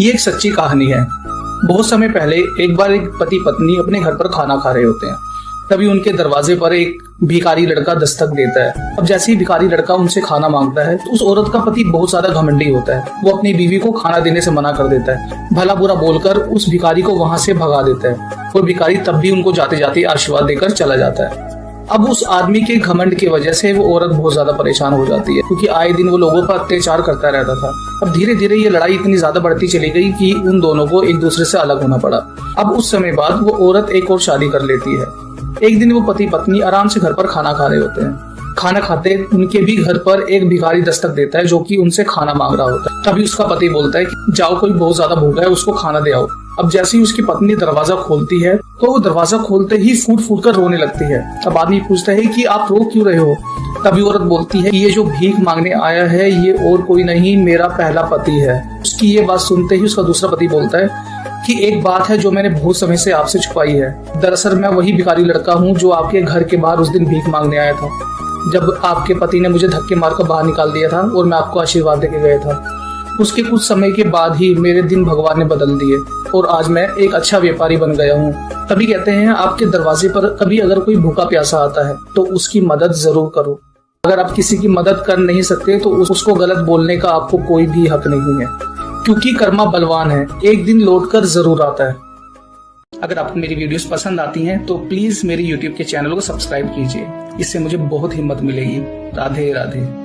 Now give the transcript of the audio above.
ये एक सच्ची कहानी है। बहुत समय पहले एक बार एक पति पत्नी अपने घर पर खाना खा रहे होते हैं। तभी उनके दरवाजे पर एक भिखारी लड़का दस्तक देता है। अब जैसे ही भिखारी लड़का उनसे खाना मांगता है तो उस औरत का पति बहुत ज्यादा घमंडी होता है। वो अपनी बीवी को खाना देने से मना कर देता है, भला बुरा बोलकर उस भिखारी को वहां से भगा देता है और भिखारी तब भी उनको जाते जाते आशीर्वाद देकर चला जाता है। अब उस आदमी के घमंड की वजह से वो औरत बहुत ज्यादा परेशान हो जाती है, क्योंकि आए दिन वो लोगों पर अत्याचार करता रहता था। अब धीरे धीरे ये लड़ाई इतनी ज्यादा बढ़ती चली गई कि उन दोनों को एक दूसरे से अलग होना पड़ा। अब उस समय बाद वो औरत एक और शादी कर लेती है। एक दिन वो पति पत्नी आराम से घर पर खाना खा रहे होते हैं। खाना खाते उनके भी घर पर एक भिखारी दस्तक देता है, जो कि उनसे खाना मांग रहा होता है। तभी उसका पति बोलता है कि जाओ, कोई बहुत ज्यादा भूखा है, उसको खाना दे आओ। अब जैसे ही उसकी पत्नी दरवाजा खोलती है तो वो दरवाजा खोलते ही फूट फूट कर रोने लगती है। अब आदमी पूछता है कि आप रो क्यों रहे हो? तभी औरत बोलती है कि ये जो भीख मांगने आया है ये और कोई नहीं, मेरा पहला पति है। उसकी ये बात सुनते ही उसका दूसरा पति बोलता है कि एक बात है जो मैंने बहुत समय से आपसे छुपाई है। दरअसल मैं वही भिखारी लड़का हूँ जो आपके घर के बाहर उस दिन भीख मांगने आया था, जब आपके पति ने मुझे धक्के मारकर बाहर निकाल दिया था और मैं आपको आशीर्वाद देके गया था। उसके कुछ समय के बाद ही मेरे दिन भगवान ने बदल दिए और आज मैं एक अच्छा व्यापारी बन गया हूँ। तभी कहते हैं आपके दरवाजे पर कभी अगर कोई भूखा प्यासा आता है तो उसकी मदद जरूर करो। अगर आप किसी की मदद कर नहीं सकते तो उसको गलत बोलने का आपको कोई भी हक नहीं है, क्योंकि कर्मा बलवान है, एक दिन लौट कर जरूर आता है। अगर आपको मेरी वीडियोस पसंद आती हैं तो प्लीज मेरे YouTube के चैनल को सब्सक्राइब कीजिए, इससे मुझे बहुत हिम्मत मिलेगी। राधे राधे।